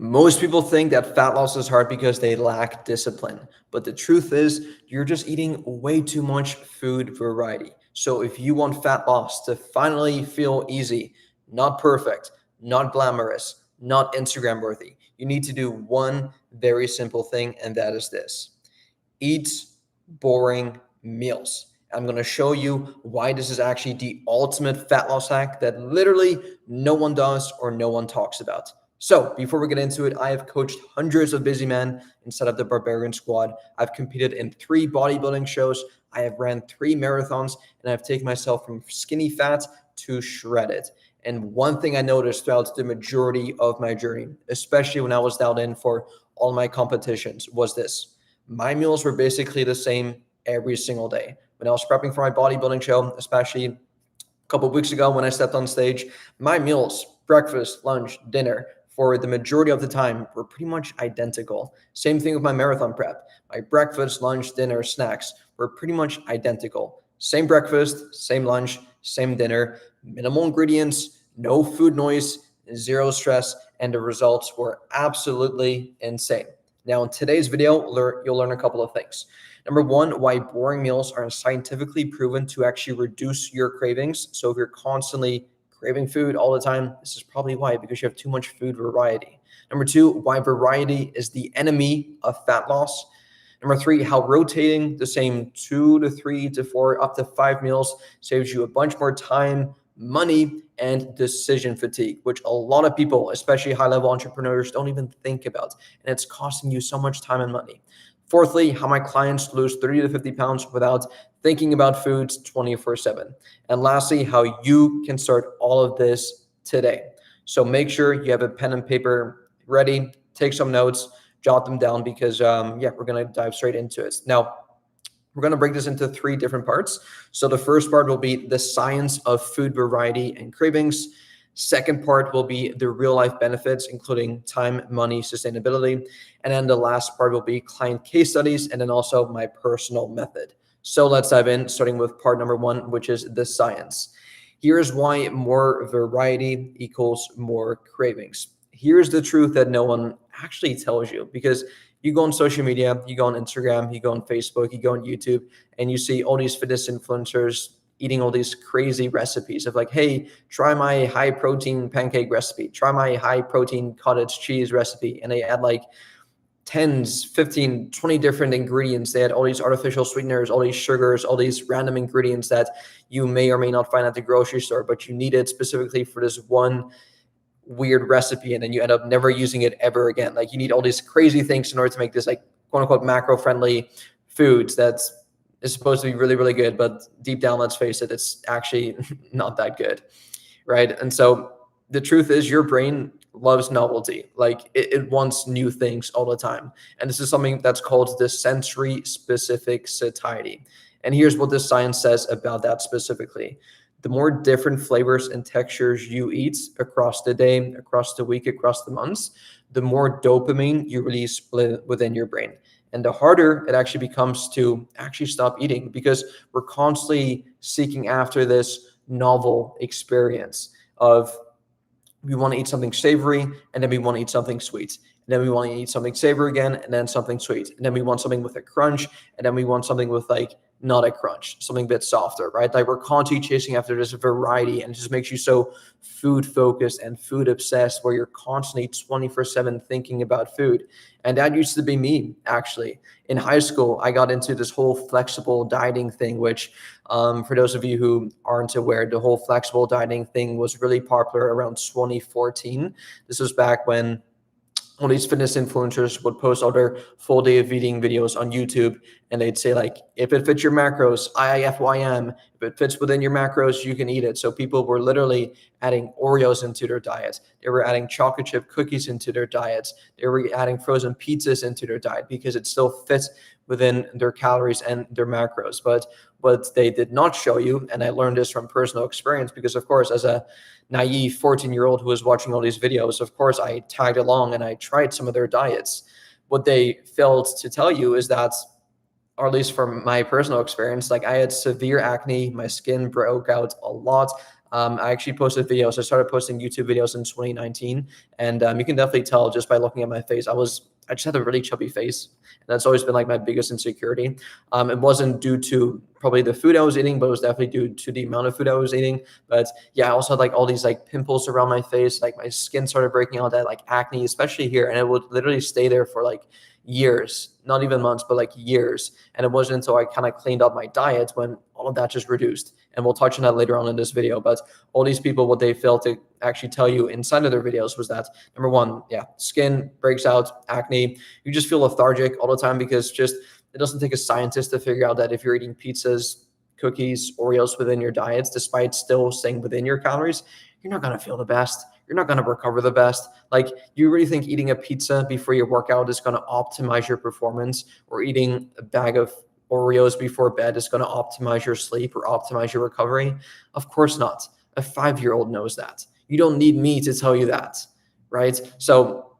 Most people think that fat loss is hard because they lack discipline. But the truth is, you're just eating way too much food variety. So if you want fat loss to finally feel easy, not perfect, not glamorous, not Instagram worthy, you need to do one very simple thing, and that is this: eat boring meals. I'm going to show you why this is actually the ultimate fat loss hack that literally no one does or no one talks about. So before we get into it, I have coached hundreds of busy men inside of the Barbarian squad. I've competed in 3 bodybuilding shows. I have ran 3 marathons, and I've taken myself from skinny fat to shredded. And one thing I noticed throughout the majority of my journey, especially when I was dialed in for all my competitions, was this: my meals were basically the same every single day. When I was prepping for my bodybuilding show, especially a couple of weeks ago when I stepped on stage, my meals, breakfast, lunch, dinner, for the majority of the time were pretty much identical. Same thing with my marathon prep. My breakfast, lunch, dinner, snacks were pretty much identical. Same breakfast, same lunch, same dinner, minimal ingredients, no food noise, zero stress, and the results were absolutely insane. Now, in today's video, you'll learn a couple of things. Number one, why boring meals are scientifically proven to actually reduce your cravings. So if you're constantly craving food all the time, this is probably why, because you have too much food variety. Number two, why variety is the enemy of fat loss. Number three, how rotating the same 2 to 3 to 4 up to 5 meals saves you a bunch more time, money, and decision fatigue, which a lot of people, especially high-level entrepreneurs, don't even think about. And it's costing you so much time and money. Fourthly, how my clients lose 30 to 50 pounds without thinking about foods 24/7. And lastly, how you can start all of this today. So make sure you have a pen and paper ready, take some notes, jot them down, because we're going to dive straight into it. Now, we're going to break this into 3 different parts. So the first part will be the science of food variety and cravings. Second part will be the real life benefits, including time, money, sustainability. And then the last part will be client case studies, and then also my personal method. So let's dive in, starting with part number 1, which is the science. Here's why more variety equals more cravings. Here's the truth that no one actually tells you, because you go on social media, you go on Instagram, you go on Facebook, you go on YouTube, and you see all these fitness influencers eating all these crazy recipes of like, hey, try my high protein pancake recipe, try my high protein cottage cheese recipe. And they add like 10s, 15, 20 different ingredients. They had all these artificial sweeteners, all these sugars, all these random ingredients that you may or may not find at the grocery store, but you need it specifically for this one weird recipe, and then you end up never using it ever again. Like, you need all these crazy things in order to make this like quote unquote macro friendly foods that's is supposed to be really, really good, but deep down, let's face it, it's actually not that good, right? And so the truth is, your brain loves novelty. Like, it wants new things all the time. And this is something that's called the sensory specific satiety. And here's what the science says about that specifically. The more different flavors and textures you eat across the day, across the week, across the months, the more dopamine you release within your brain. And the harder it actually becomes to actually stop eating, because we're constantly seeking after this novel experience of, we want to eat something savory, and then we want to eat something sweet. And then we want to eat something savory again, and then something sweet. And then we want something with a crunch, and then we want something with like not a crunch, something a bit softer, right? Like, we're constantly chasing after this variety, and it just makes you so food focused and food obsessed, where you're constantly 24/7 thinking about food. And that used to be me, actually. In high school, I got into this whole flexible dieting thing, which for those of you who aren't aware, the whole flexible dieting thing was really popular around 2014. This was back when all these fitness influencers would post all their full day of eating videos on YouTube, and they'd say like, if it fits your macros, IIFYM, if it fits within your macros, you can eat it. So people were literally adding Oreos into their diets. They were adding chocolate chip cookies into their diets. They were adding frozen pizzas into their diet because it still fits within their calories and their macros. But what they did not show you, and I learned this from personal experience, because of course, as a naive 14-year-old who was watching all these videos, of course, I tagged along and I tried some of their diets. What they failed to tell you is that, or at least from my personal experience, like, I had severe acne, my skin broke out a lot. I actually posted videos. I started posting YouTube videos in 2019, and you can definitely tell just by looking at my face. I just had a really chubby face, and that's always been like my biggest insecurity. It wasn't due to probably the food I was eating, but it was definitely due to the amount of food I was eating. But yeah, I also had like all these like pimples around my face, like my skin started breaking out, that like acne, especially here, and it would literally stay there for like years, not even months, but like years. And it wasn't until I kind of cleaned up my diet when all of that just reduced. And we'll touch on that later on in this video. But all these people, what they failed to actually tell you inside of their videos was that, number one, yeah, skin breaks out, acne. You just feel lethargic all the time because just it doesn't take a scientist to figure out that if you're eating pizzas, cookies, Oreos within your diets, despite still staying within your calories, you're not going to feel the best. You're not going to recover the best. Like, you really think eating a pizza before your workout is going to optimize your performance, or eating a bag of Oreos before bed is going to optimize your sleep or optimize your recovery? Of course not. A 5-year-old knows that. You don't need me to tell you that, right? So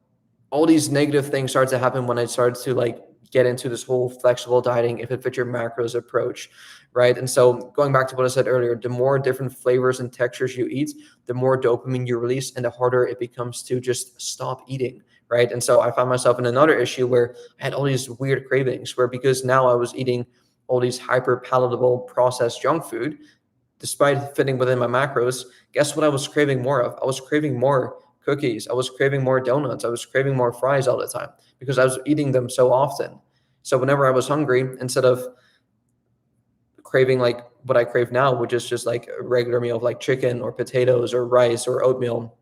all these negative things start to happen when I started to like get into this whole flexible dieting, if it fits your macros approach, right? And so going back to what I said earlier, the more different flavors and textures you eat, the more dopamine you release, and the harder it becomes to just stop eating, right? And so I found myself in another issue where I had all these weird cravings, where because now I was eating all these hyper palatable processed junk food, despite fitting within my macros, guess what I was craving more of? I was craving more cookies. I was craving more donuts. I was craving more fries all the time because I was eating them so often. So whenever I was hungry, instead of craving like what I crave now, which is just like a regular meal of like chicken or potatoes or rice or oatmeal,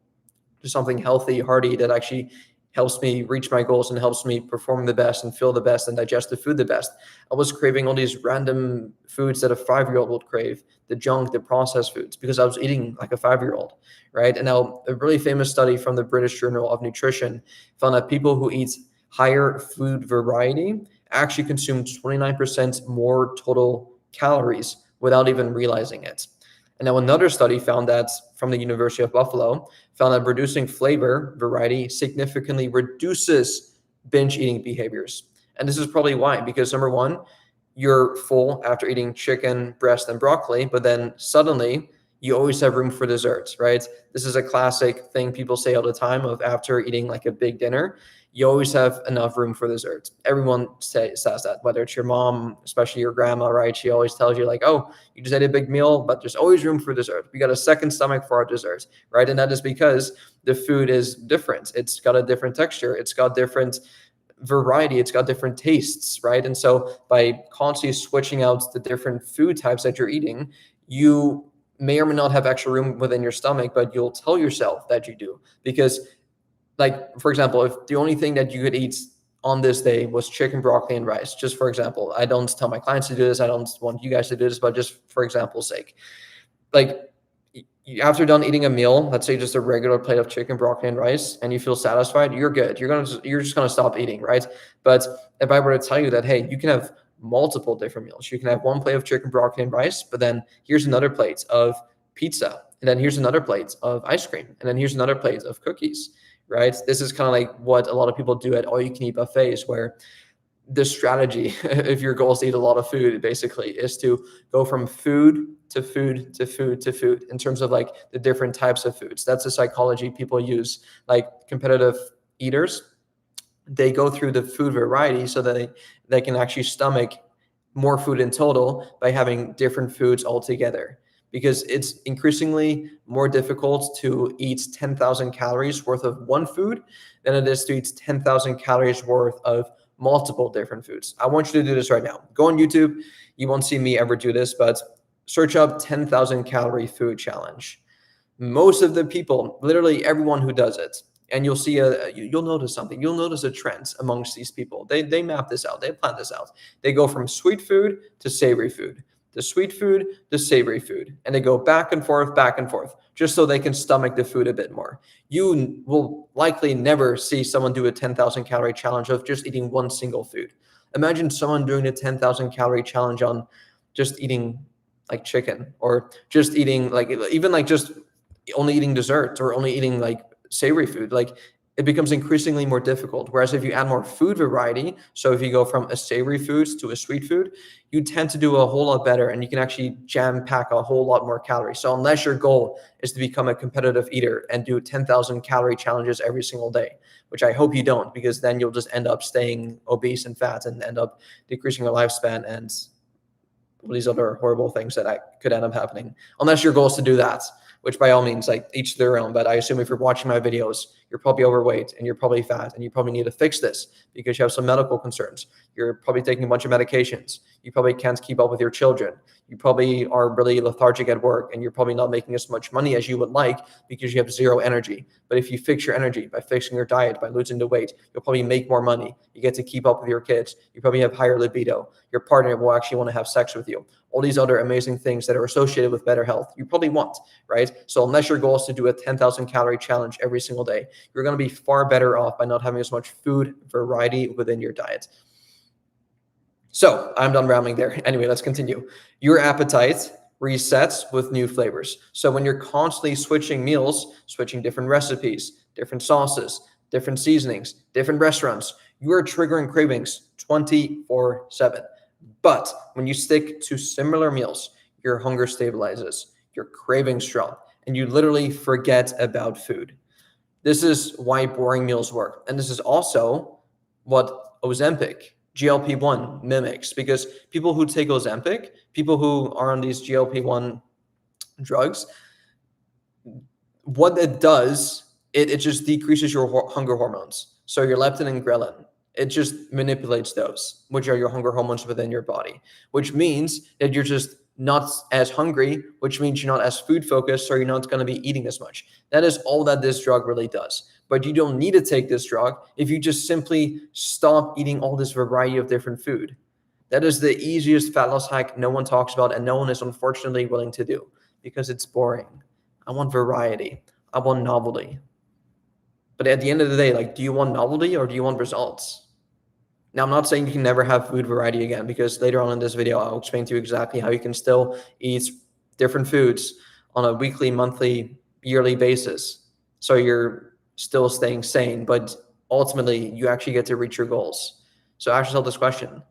just something healthy, hearty that actually helps me reach my goals and helps me perform the best and feel the best and digest the food the best. I was craving all these random foods that a 5-year-old would crave, the junk, the processed foods, because I was eating like a 5-year-old, right? And now a really famous study from the British Journal of Nutrition found that people who eat higher food variety actually consume 29% more total calories without even realizing it. And now another study found that from the University of Buffalo found that reducing flavor variety significantly reduces binge eating behaviors. And this is probably why, because number one, you're full after eating chicken, breast, and broccoli, but then suddenly you always have room for desserts, right? This is a classic thing people say all the time of after eating like a big dinner, you always have enough room for dessert. Everyone says that, whether it's your mom, especially your grandma, right? She always tells you like, oh, you just ate a big meal, but there's always room for dessert. We got a second stomach for our dessert, right? And that is because the food is different. It's got a different texture. It's got different variety. It's got different tastes, right? And so by constantly switching out the different food types that you're eating, you may or may not have extra room within your stomach, but you'll tell yourself that you do. Because, like, for example, if the only thing that you could eat on this day was chicken, broccoli, and rice, just for example, I don't tell my clients to do this. I don't want you guys to do this, but just for example's sake, like, after done eating a meal, let's say just a regular plate of chicken, broccoli, and rice, and you feel satisfied, you're good. You're just gonna stop eating, right? But if I were to tell you that, hey, you can have multiple different meals. You can have one plate of chicken, broccoli, and rice, but then here's another plate of pizza, and then here's another plate of ice cream, and then here's another plate of cookies, right? This is kind of like what a lot of people do at all-you-can-eat buffets, where the strategy, if your goal is to eat a lot of food, basically is to go from food to food to food to food in terms of like the different types of foods. That's the psychology people use. Like competitive eaters, they go through the food variety so that they can actually stomach more food in total by having different foods altogether. Because it's increasingly more difficult to eat 10,000 calories worth of one food than it is to eat 10,000 calories worth of multiple different foods. I want you to do this right now. Go on YouTube. You won't see me ever do this, but search up 10,000 calorie food challenge. Most of the people, literally everyone who does it, and you'll see you'll notice something. You'll notice a trend amongst these people. They map this out. They plan this out. They go from sweet food to savory food, to sweet food to savory food, and they go back and forth, just so they can stomach the food a bit more. You will likely never see someone do a 10,000 calorie challenge of just eating one single food. Imagine someone doing a 10,000 calorie challenge on just eating like chicken, or just eating like, even like just only eating desserts, or only eating like savory food. Like, it becomes increasingly more difficult. Whereas if you add more food variety, so if you go from a savory foods to a sweet food, you tend to do a whole lot better and you can actually jam pack a whole lot more calories. So unless your goal is to become a competitive eater and do 10,000 calorie challenges every single day, which I hope you don't, because then you'll just end up staying obese and fat and end up decreasing your lifespan and all these other horrible things that could end up happening. Unless your goal is to do that, which by all means, like each their own. But I assume if you're watching my videos, you're probably overweight and you're probably fat and you probably need to fix this because you have some medical concerns. You're probably taking a bunch of medications. You probably can't keep up with your children. You probably are really lethargic at work and you're probably not making as much money as you would like because you have zero energy. But if you fix your energy by fixing your diet, by losing the weight, you'll probably make more money. You get to keep up with your kids. You probably have higher libido. Your partner will actually want to have sex with you. All these other amazing things that are associated with better health, you probably want, right? So unless your goal is to do a 10,000 calorie challenge every single day, you're going to be far better off by not having as much food variety within your diet. So I'm done rambling there. Anyway, let's continue. Your appetite resets with new flavors. So when you're constantly switching meals, switching different recipes, different sauces, different seasonings, different restaurants, you are triggering cravings 24/7. But when you stick to similar meals, your hunger stabilizes, your cravings drop, and you literally forget about food. This is why boring meals work. And this is also what Ozempic, GLP-1 mimics, because people who take Ozempic, people who are on these GLP-1 drugs, what it does, it just decreases your hunger hormones. So your leptin and ghrelin, it just manipulates those, which are your hunger hormones within your body, which means that you're just not as hungry, which means you're not as food focused, so you're not going to be eating as much. That is all that this drug really does. But you don't need to take this drug if you just simply stop eating all this variety of different food. That is the easiest fat loss hack no one talks about and no one is unfortunately willing to do because it's boring. I want variety. I want novelty. But at the end of the day, like, do you want novelty or do you want results? Now, I'm not saying you can never have food variety again, because later on in this video, I'll explain to you exactly how you can still eat different foods on a weekly, monthly, yearly basis. So you're still staying sane, but ultimately you actually get to reach your goals. So ask yourself this question: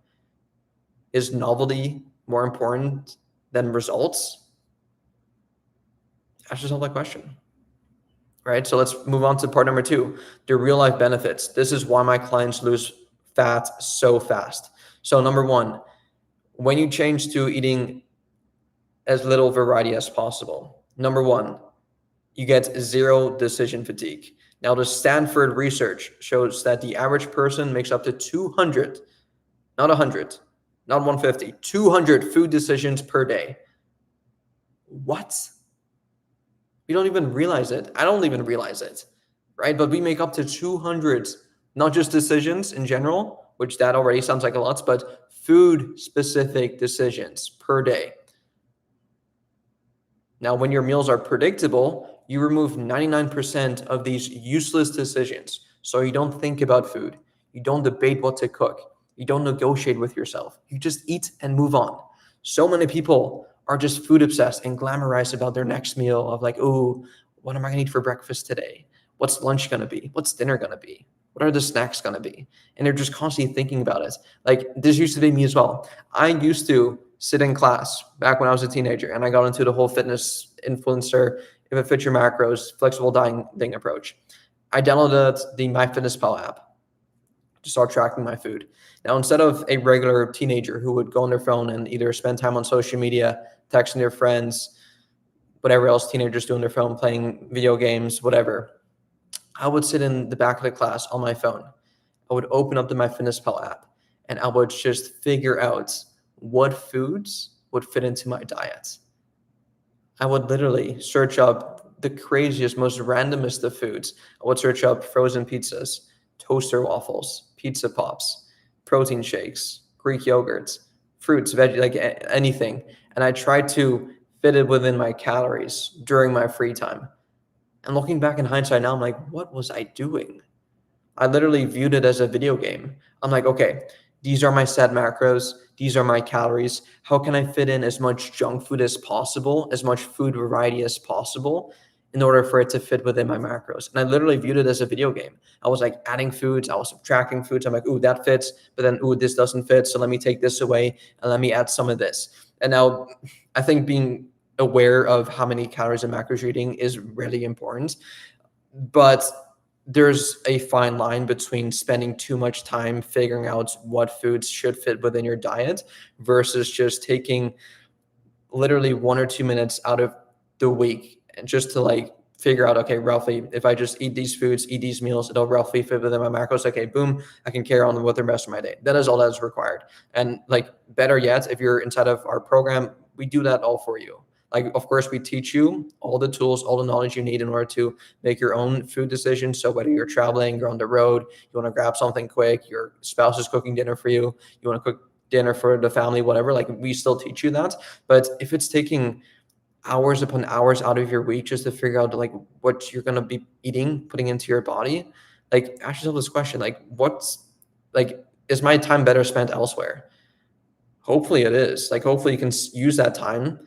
is novelty more important than results? Ask yourself that question. Right? So let's move on to part number 2, the real life benefits. This is why my clients lose fat so fast. So number 1, when you change to eating as little variety as possible, number 1, you get zero decision fatigue. Now, the Stanford research shows that the average person makes up to 200, not 100, not 150, 200 food decisions per day. What? We don't even realize it. I don't even realize it, right? But we make up to 200, not just decisions in general, which that already sounds like a lot, but food-specific decisions per day. Now, when your meals are predictable, you remove 99% of these useless decisions. So you don't think about food. You don't debate what to cook. You don't negotiate with yourself. You just eat and move on. So many people are just food obsessed and glamorized about their next meal of like, oh, what am I gonna eat for breakfast today? What's lunch gonna be? What's dinner gonna be? What are the snacks gonna be? And they're just constantly thinking about it. Like, this used to be me as well. I used to sit in class back when I was a teenager and I got into the whole fitness influencer, if it fits your macros, flexible dieting approach. I downloaded the MyFitnessPal app to start tracking my food. Now, instead of a regular teenager who would go on their phone and either spend time on social media, texting their friends, whatever else teenagers do on their phone, playing video games, whatever, I would sit in the back of the class on my phone. I would open up the MyFitnessPal app and I would just figure out what foods would fit into my diet. I would literally search up the craziest, most randomest of foods. I would search up frozen pizzas, toaster waffles, pizza pops, protein shakes, Greek yogurts, fruits, veggies, like anything. And I tried to fit it within my calories during my free time. And looking back in hindsight now, I'm like, what was I doing? I literally viewed it as a video game. I'm like, okay, these are my set macros. These are my calories. How can I fit in as much junk food as possible, as much food variety as possible, in order for it to fit within my macros. And I literally viewed it as a video game. I was like adding foods, I was subtracting foods. I'm like, ooh, that fits, but then, ooh, this doesn't fit. So let me take this away and let me add some of this. And now I think being aware of how many calories and macros you're eating is really important. But there's a fine line between spending too much time figuring out what foods should fit within your diet versus just taking literally 1 or 2 minutes out of the week and just to like figure out, okay, roughly, if I just eat these foods, eat these meals, it'll roughly fit within my macros. Okay, boom, I can carry on with the rest of my day. That is all that is required. And like better yet, if you're inside of our program, we do that all for you. Like, of course, we teach you all the tools, all the knowledge you need in order to make your own food decisions. So whether you're traveling, you're on the road, you want to grab something quick, your spouse is cooking dinner for you, you want to cook dinner for the family, whatever, like we still teach you that. But if it's taking hours upon hours out of your week just to figure out like what you're going to be eating, putting into your body, like ask yourself this question, like is my time better spent elsewhere? Hopefully it is. Like, hopefully you can use that time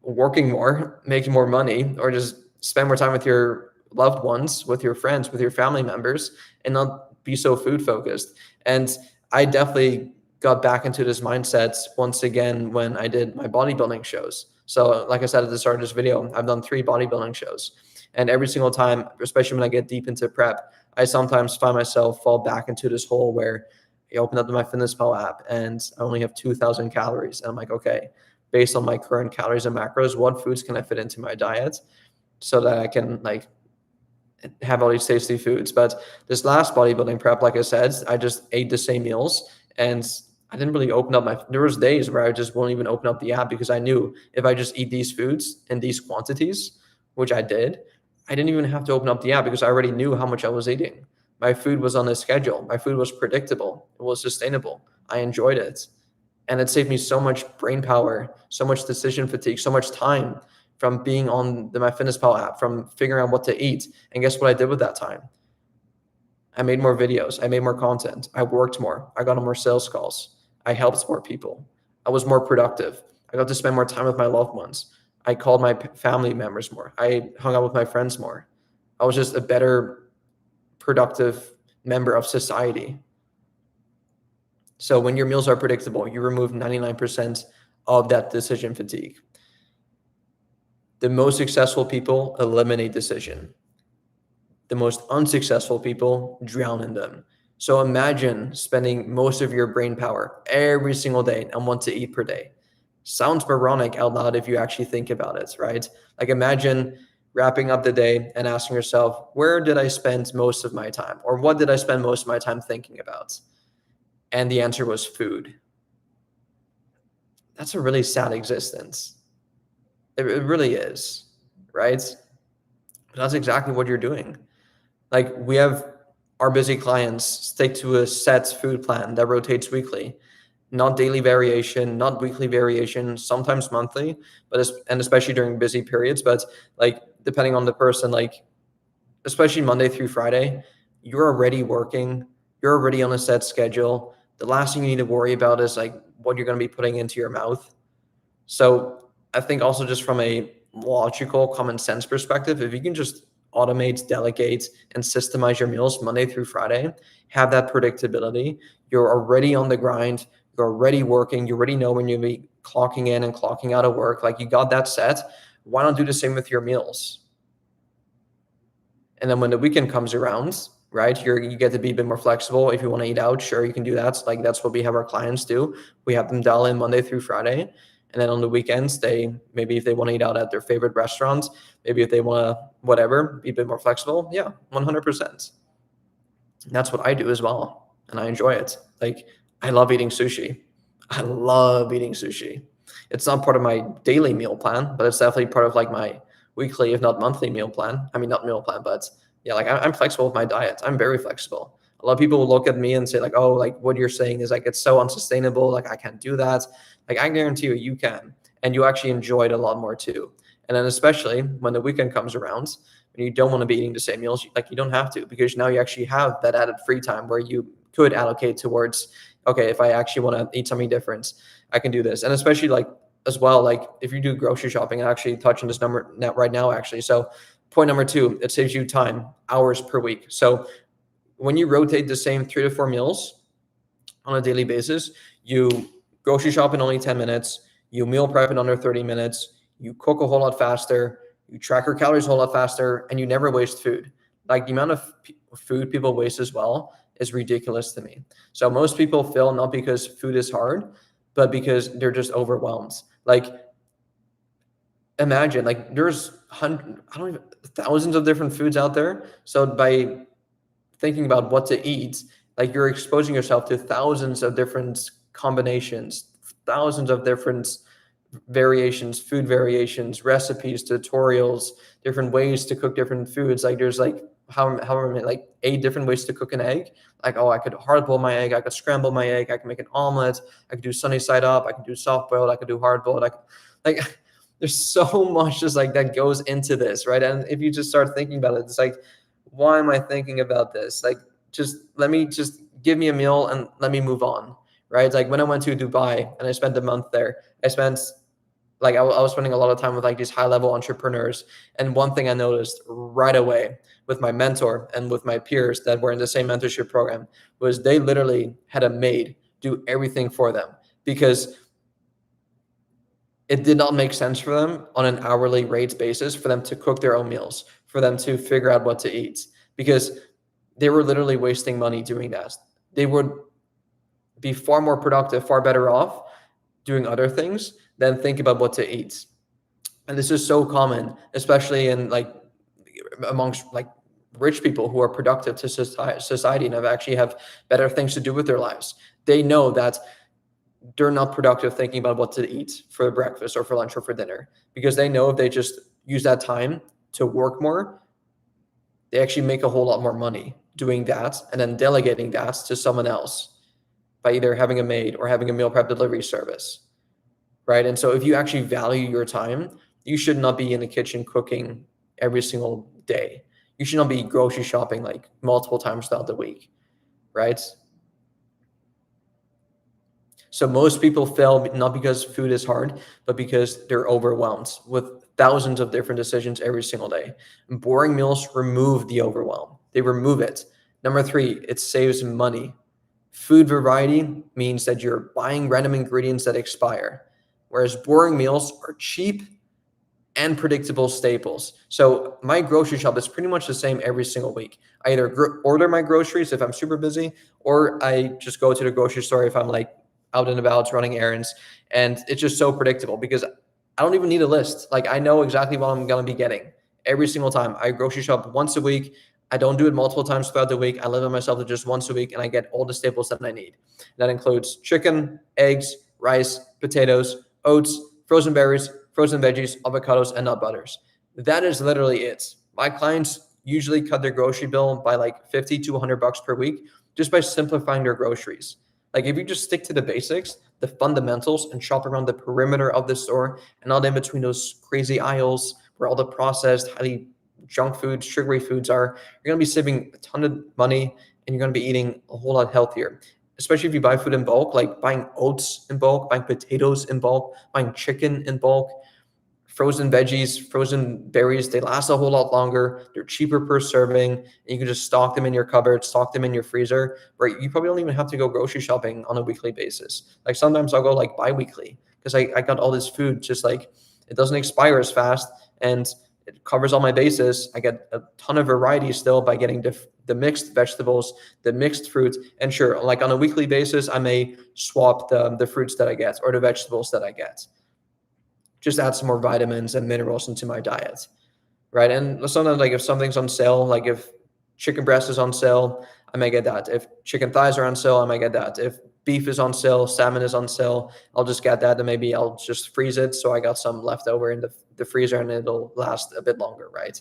working more, making more money, or just spend more time with your loved ones, with your friends, with your family members, and not be so food focused. And I definitely got back into this mindset once again when I did my bodybuilding shows. So like I said at the start of this video, I've done 3 bodybuilding shows. And every single time, especially when I get deep into prep, I sometimes find myself fall back into this hole where I open up my MyFitnessPal app and I only have 2,000 calories. And I'm like, okay, based on my current calories and macros, what foods can I fit into my diet so that I can like have all these tasty foods? But this last bodybuilding prep, like I said, I just ate the same meals and I didn't really open up there was days where I just won't even open up the app because I knew if I just eat these foods in these quantities, which I did, I didn't even have to open up the app because I already knew how much I was eating. My food was on a schedule. My food was predictable. It was sustainable. I enjoyed it. And it saved me so much brain power, so much decision fatigue, so much time from being on the MyFitnessPal app, from figuring out what to eat. And guess what I did with that time? I made more videos. I made more content. I worked more. I got on more sales calls. I helped more people. I was more productive. I got to spend more time with my loved ones. I called my family members more. I hung out with my friends more. I was just a better, productive member of society. So when your meals are predictable, you remove 99% of that decision fatigue. The most successful people eliminate decision. The most unsuccessful people drown in them. So imagine spending most of your brain power every single day on what to eat per day. Sounds moronic out loud if you actually think about it, right? Like, imagine wrapping up the day and asking yourself, where did I spend most of my time? Or what did I spend most of my time thinking about? And the answer was food. That's a really sad existence. It really is, right? But that's exactly what you're doing. Like, we have our busy clients stick to a set food plan that rotates weekly, not daily variation, not weekly variation, sometimes monthly, and especially during busy periods. But like, depending on the person, like especially Monday through Friday, you're already working, you're already on a set schedule. The last thing you need to worry about is like what you're going to be putting into your mouth. So I think also just from a logical common sense perspective, if you can just automate, delegate, and systemize your meals Monday through Friday, have that predictability, you're already on the grind, you're already working, you already know when you'll be clocking in and clocking out of work, like you got that set. Why not do the same with your meals? And then when the weekend comes around, right, you get to be a bit more flexible. If you want to eat out, sure, you can do that. Like, that's what we have our clients do. We have them dial in Monday through Friday. And then on the weekends, maybe if they want to eat out at their favorite restaurants, maybe if they want to whatever, be a bit more flexible. Yeah, 100%. And that's what I do as well. And I enjoy it. Like, I love eating sushi. I love eating sushi. It's not part of my daily meal plan, but it's definitely part of like my weekly, if not monthly meal plan. I mean, not meal plan, but yeah, like I'm flexible with my diet. I'm very flexible. A lot of people will look at me and say like, oh, like what you're saying is like, it's so unsustainable. Like, I can't do that. Like, I guarantee you can, and you actually enjoy it a lot more too. And then especially when the weekend comes around and you don't want to be eating the same meals, like you don't have to, because now you actually have that added free time where you could allocate towards, okay, if I actually want to eat something different, I can do this. And especially like as well, like if you do grocery shopping, I actually touch on this number right now, actually. So point number 2, it saves you time, hours per week. So when you rotate the same 3 to 4 meals on a daily basis, you grocery shop in only 10 minutes, you meal prep in under 30 minutes, you cook a whole lot faster, you track your calories a whole lot faster, and you never waste food. Like the amount of food people waste as well is ridiculous to me. So most people fail not because food is hard, but because they're just overwhelmed. Like imagine, like there's thousands of different foods out there. So by thinking about what to eat, like you're exposing yourself to thousands of different combinations, thousands of different variations, food variations, recipes, tutorials, different ways to cook different foods. Like there's like however many, like 8 different ways to cook an egg. Like, oh, I could hard boil my egg, I could scramble my egg, I can make an omelet, I could do sunny side up, I could do soft boiled, I could do hard boiled. Like there's so much just like that goes into this, right? And if you just start thinking about it, it's like, why am I thinking about this? Like, just let me just give me a meal and let me move on, right? Like when I went to Dubai and I spent a month there, I was spending a lot of time with like these high level entrepreneurs. And one thing I noticed right away with my mentor and with my peers that were in the same mentorship program was they literally had a maid do everything for them because it did not make sense for them on an hourly rates basis for them to cook their own meals, for them to figure out what to eat, because they were literally wasting money doing that. They would be far more productive, far better off doing other things than think about what to eat. And this is so common, especially in like amongst like rich people who are productive to society and have better things to do with their lives. They know that they're not productive thinking about what to eat for breakfast or for lunch or for dinner, because they know if they just use that time to work more, they actually make a whole lot more money doing that and then delegating that to someone else by either having a maid or having a meal prep delivery service, right? And so if you actually value your time, you should not be in the kitchen cooking every single day. You should not be grocery shopping like multiple times throughout the week, right? So most people fail not because food is hard, but because they're overwhelmed with thousands of different decisions every single day. And boring meals remove the overwhelm. They remove it. Number 3, it saves money. Food variety means that you're buying random ingredients that expire, whereas boring meals are cheap and predictable staples. So my grocery shop is pretty much the same every single week. I either order my groceries if I'm super busy, or I just go to the grocery store if I'm like out and about running errands. And it's just so predictable because I don't even need a list. Like I know exactly what I'm going to be getting every single time. I grocery shop once a week. I don't do it multiple times throughout the week. I limit myself to just once a week and I get all the staples that I need. That includes chicken, eggs, rice, potatoes, oats, frozen berries, frozen veggies, avocados, and nut butters. That is literally it. My clients usually cut their grocery bill by like 50 to $100 per week just by simplifying their groceries. Like if you just stick to the basics, the fundamentals, and shop around the perimeter of the store and not in between those crazy aisles where all the processed, highly junk foods, sugary foods are, you're going to be saving a ton of money and you're going to be eating a whole lot healthier. Especially if you buy food in bulk, like buying oats in bulk, buying potatoes in bulk, buying chicken in bulk, frozen veggies, frozen berries, they last a whole lot longer. They're cheaper per serving. And you can just stock them in your cupboard, stock them in your freezer, where you probably don't even have to go grocery shopping on a weekly basis. Like sometimes I'll go like bi-weekly because I got all this food, just like it doesn't expire as fast and it covers all my bases. I get a ton of variety still by getting the mixed vegetables, the mixed fruits. And sure, like on a weekly basis, I may swap the fruits that I get or the vegetables that I get. Just add some more vitamins and minerals into my diet, right? And sometimes like if something's on sale, like if chicken breast is on sale, I may get that. If chicken thighs are on sale, I might get that. If beef is on sale, salmon is on sale, I'll just get that and maybe I'll just freeze it so I got some left over in the freezer and it'll last a bit longer, right?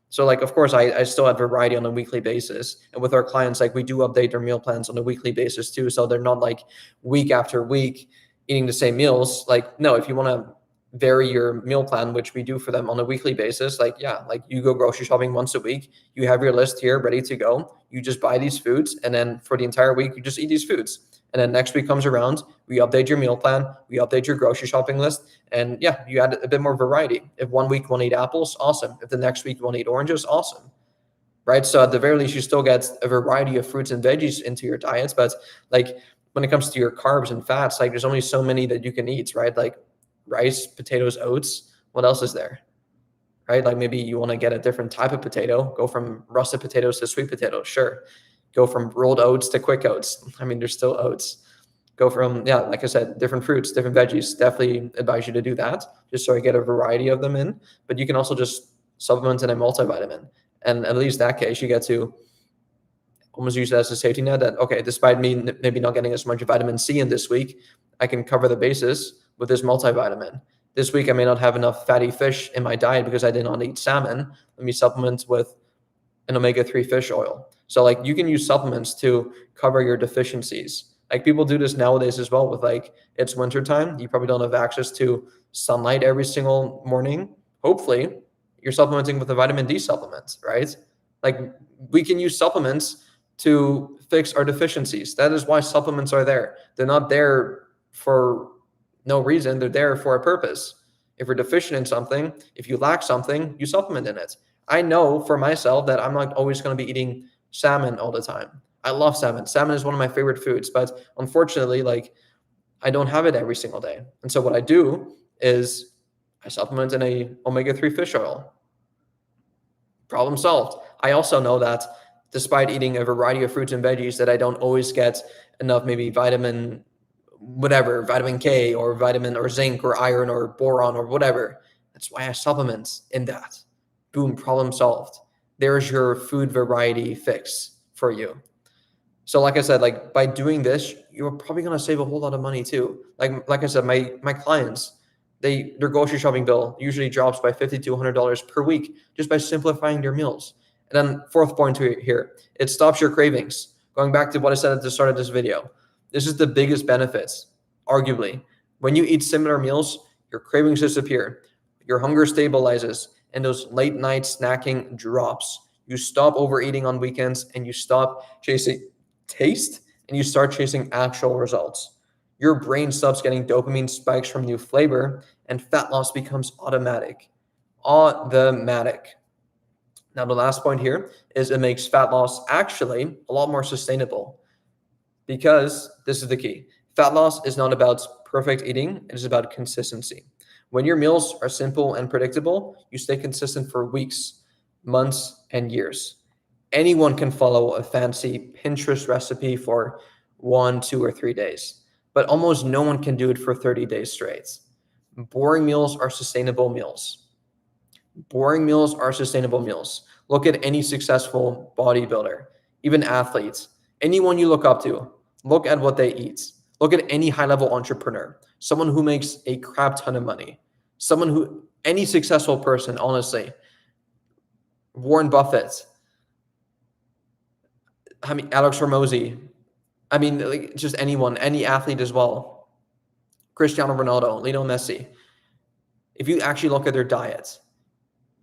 So like, of course, I still have variety on a weekly basis. And with our clients, like we do update their meal plans on a weekly basis too. So they're not like week after week eating the same meals. Like, no, if you want to vary your meal plan, which we do for them on a weekly basis, like, yeah, like you go grocery shopping once a week, you have your list here ready to go. You just buy these foods. And then for the entire week, you just eat these foods. And then next week comes around, we update your meal plan, we update your grocery shopping list, and yeah, you add a bit more variety. If one week you want to eat apples, awesome. If the next week you want to eat oranges, awesome. Right? So at the very least, you still get a variety of fruits and veggies into your diets. But like when it comes to your carbs and fats, like there's only so many that you can eat, right? Like rice, potatoes, oats. What else is there? Right? Like maybe you want to get a different type of potato, go from russet potatoes to sweet potatoes. Sure. Go from rolled oats to quick oats. I mean, there's still oats. Go from, yeah, like I said, different fruits, different veggies. Definitely advise you to do that just so I get a variety of them in. But you can also just supplement in a multivitamin. And at least that case, you get to almost use it as a safety net that, okay, despite me maybe not getting as much vitamin C in this week, I can cover the bases with this multivitamin. This week, I may not have enough fatty fish in my diet because I did not eat salmon. Let me supplement with an omega-3 fish oil. So like you can use supplements to cover your deficiencies. Like people do this nowadays as well with like, it's wintertime. You probably don't have access to sunlight every single morning. Hopefully you're supplementing with a vitamin D supplement, right? Like we can use supplements to fix our deficiencies. That is why supplements are there. They're not there for no reason. They're there for a purpose. If you're deficient in something, if you lack something, you supplement in it. I know for myself that I'm not always going to be eating salmon all the time. I love salmon. Salmon is one of my favorite foods, but unfortunately, like I don't have it every single day. And so what I do is I supplement in a omega-3 fish oil. Problem solved. I also know that despite eating a variety of fruits and veggies that I don't always get enough maybe vitamin K or vitamin or zinc or iron or boron or whatever. That's why I supplement in that. Boom, problem solved. There's your food variety fix for you. So like I said, like by doing this, you're probably going to save a whole lot of money too. Like I said, my clients, their grocery shopping bill usually drops by $50 to $100 per week just by simplifying their meals. And then fourth point here, it stops your cravings. Going back to what I said at the start of this video, this is the biggest benefits, arguably. When you eat similar meals, your cravings disappear, your hunger stabilizes, and those late night snacking drops. You stop overeating on weekends and you stop chasing taste and you start chasing actual results. Your brain stops getting dopamine spikes from new flavor and fat loss becomes automatic. Automatic. Now, the last point here is it makes fat loss actually a lot more sustainable because this is the key. Fat loss is not about perfect eating. It is about consistency. When your meals are simple and predictable, you stay consistent for weeks, months, and years. Anyone can follow a fancy Pinterest recipe for 1, 2, or 3 days, but almost no one can do it for 30 days straight. Boring meals are sustainable meals. Boring meals are sustainable meals. Look at any successful bodybuilder, even athletes, anyone you look up to. Look at what they eat. Look at any high-level entrepreneur, someone who makes a crap ton of money, any successful person, honestly. Warren Buffett, Alex Hormozi, like just anyone, any athlete as well. Cristiano Ronaldo, Lionel Messi. If you actually look at their diets,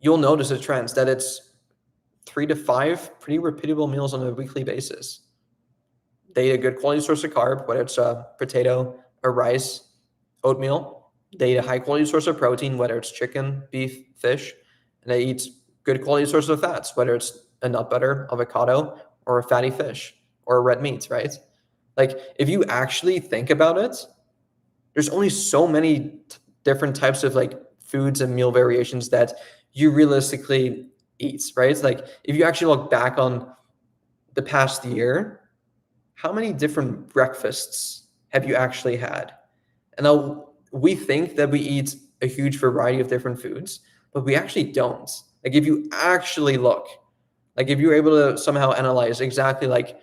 you'll notice a trend that it's 3 to 5 pretty repeatable meals on a weekly basis. They eat a good quality source of carb, whether it's a potato, a rice, oatmeal. They eat a high quality source of protein, whether it's chicken, beef, fish. And they eat good quality source of fats, whether it's a nut butter, avocado, or a fatty fish, or a red meat, right? Like if you actually think about it, there's only so many different types of like foods and meal variations that you realistically eat, right? Like if you actually look back on the past year, how many different breakfasts have you actually had? And now we think that we eat a huge variety of different foods, but we actually don't. Like if you actually look, like if you're able to somehow analyze exactly like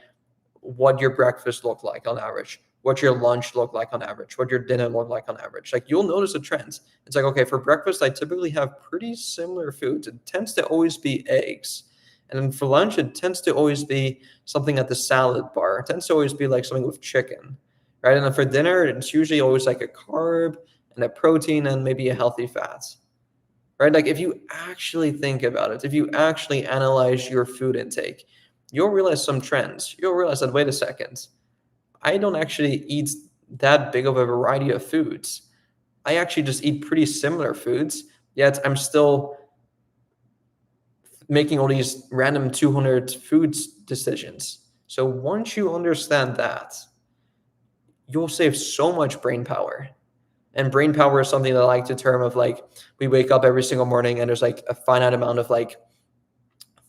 what your breakfast looked like on average, what your lunch looked like on average, what your dinner looked like on average, like you'll notice a trend. It's like, okay, for breakfast, I typically have pretty similar foods. It tends to always be eggs. And then for lunch, it tends to always be something at the salad bar. It tends to always be like something with chicken, right? And then for dinner, it's usually always like a carb and a protein and maybe a healthy fat, right? Like if you actually think about it, if you actually analyze your food intake, you'll realize some trends. You'll realize that, wait a second, I don't actually eat that big of a variety of foods. I actually just eat pretty similar foods, yet I'm still making all these random 200 foods decisions. So once you understand that, you'll save so much brain power. And brain power is something that I like to term of like, we wake up every single morning and there's like a finite amount of like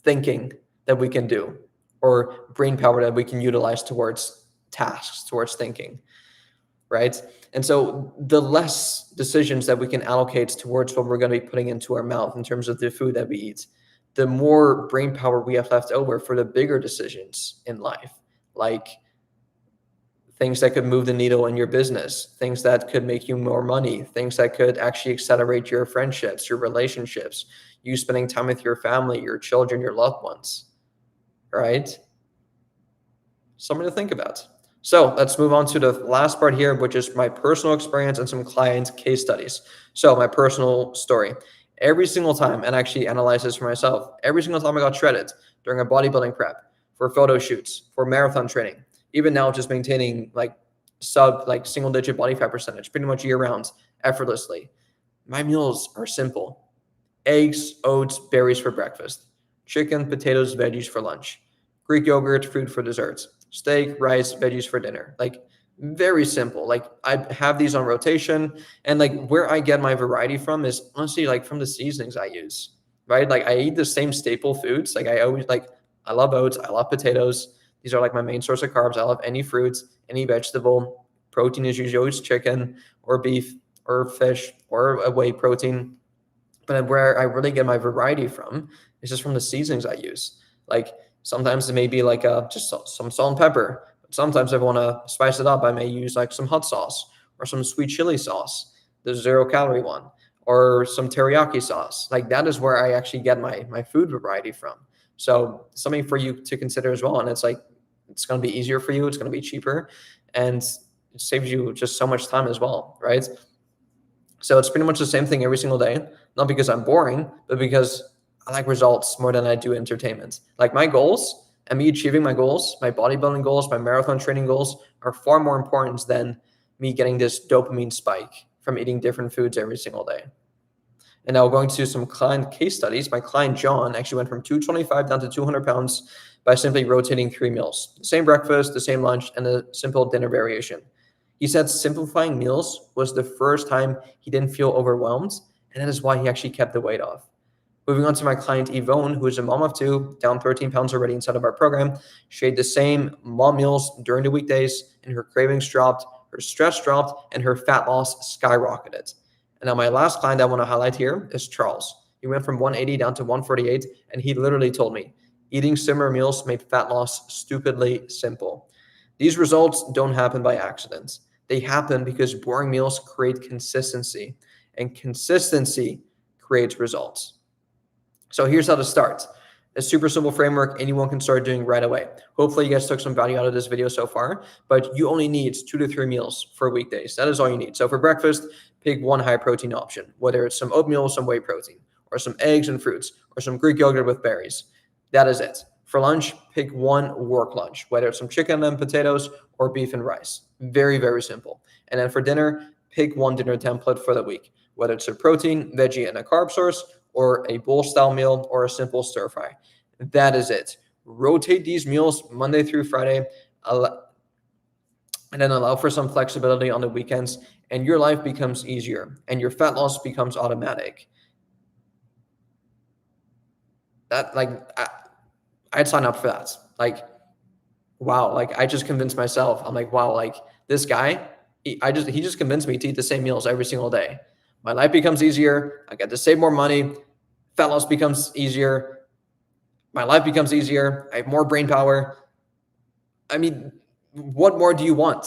thinking that we can do, or brain power that we can utilize towards tasks, towards thinking, right? And so the less decisions that we can allocate towards what we're going to be putting into our mouth in terms of the food that we eat, the more brain power we have left over for the bigger decisions in life, like things that could move the needle in your business, things that could make you more money, things that could actually accelerate your friendships, your relationships, you spending time with your family, your children, your loved ones, right? Something to think about. So let's move on to the last part here, which is my personal experience and some client case studies. So my personal story. Every single time, and actually analyze this for myself, every single time I got shredded during a bodybuilding prep, for photo shoots, for marathon training, even now just maintaining like single digit body fat percentage pretty much year round effortlessly. My meals are simple: eggs, oats, berries for breakfast, chicken, potatoes, veggies for lunch, Greek yogurt, fruit for desserts, steak, rice, veggies for dinner. Like very simple. Like I have these on rotation, and like where I get my variety from is honestly like from the seasonings I use, right? Like I eat the same staple foods. Like I always like, I love oats, I love potatoes. These are like my main source of carbs. I love any fruits, any vegetable. Protein is usually always chicken or beef or fish or a whey protein. But where I really get my variety from is just from the seasonings I use. Like sometimes it may be like just some salt and pepper. But sometimes if I want to spice it up, I may use like some hot sauce or some sweet chili sauce, the 0 calorie one, or some teriyaki sauce. Like that is where I actually get my food variety from. So something for you to consider as well. And it's like, it's going to be easier for you. It's going to be cheaper, and it saves you just so much time as well, right? So it's pretty much the same thing every single day, not because I'm boring, but because I like results more than I do entertainment. Like my goals and me achieving my goals, my bodybuilding goals, my marathon training goals are far more important than me getting this dopamine spike from eating different foods every single day. And now going to some client case studies. My client John actually went from 225 down to 200 pounds by simply rotating 3 meals: the same breakfast, the same lunch, and a simple dinner variation. He said simplifying meals was the first time he didn't feel overwhelmed, and that is why he actually kept the weight off. Moving on to my client Yvonne, who is a mom of 2, down 13 pounds already inside of our program. She ate the same mom meals during the weekdays, and her cravings dropped, her stress dropped, and her fat loss skyrocketed. And now my last client I want to highlight here is Charles. He went from 180 down to 148, and he literally told me, eating similar meals made fat loss stupidly simple. These results don't happen by accident. They happen because boring meals create consistency, and consistency creates results. So here's how to start. A super simple framework anyone can start doing right away. Hopefully you guys took some value out of this video so far, but you only need 2 to 3 meals for weekdays. That is all you need. So for breakfast, pick one high protein option, whether it's some oatmeal, some whey protein, or some eggs and fruits, or some Greek yogurt with berries. That is it. For lunch, pick one work lunch, whether it's some chicken and potatoes or beef and rice. Very, very simple. And then for dinner, pick one dinner template for the week, whether it's a protein, veggie, and a carb source, or a bowl-style meal, or a simple stir-fry. That is it. Rotate these meals Monday through Friday, and then allow for some flexibility on the weekends, and your life becomes easier, and your fat loss becomes automatic. That, like, I'd sign up for that. Like, wow, like I just convinced myself. I'm like, wow, like this guy, he just convinced me to eat the same meals every single day. My life becomes easier. I get to save more money. Fat loss becomes easier. My life becomes easier. I have more brain power. I mean, what more do you want?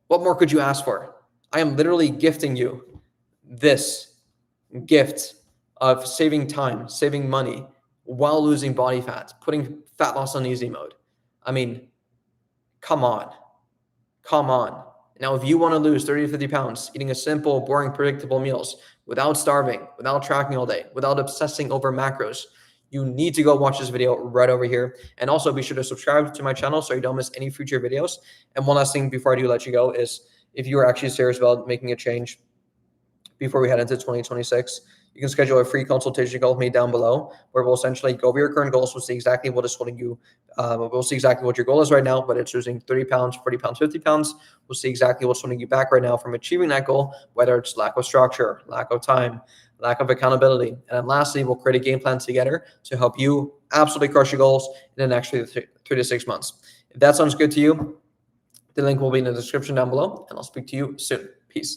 What more could you ask for? I am literally gifting you this gift of saving time, saving money while losing body fat, putting fat loss on easy mode. I mean, come on. Come on. Now, if you want to lose 30 to 50 pounds, eating a simple, boring, predictable meals without starving, without tracking all day, without obsessing over macros, you need to go watch this video right over here. And also be sure to subscribe to my channel so you don't miss any future videos. And one last thing before I do let you go is, if you are actually serious about making a change before we head into 2026, you can schedule a free consultation call with me down below, where we'll essentially go over your current goals. We'll see exactly what is holding you. We'll see exactly what your goal is right now, whether it's losing 30 pounds, 40 pounds, 50 pounds. We'll see exactly what's holding you back right now from achieving that goal, whether it's lack of structure, lack of time, lack of accountability. And then lastly, we'll create a game plan together to help you absolutely crush your goals in the next 3 to 6 months. If that sounds good to you, the link will be in the description down below, and I'll speak to you soon. Peace.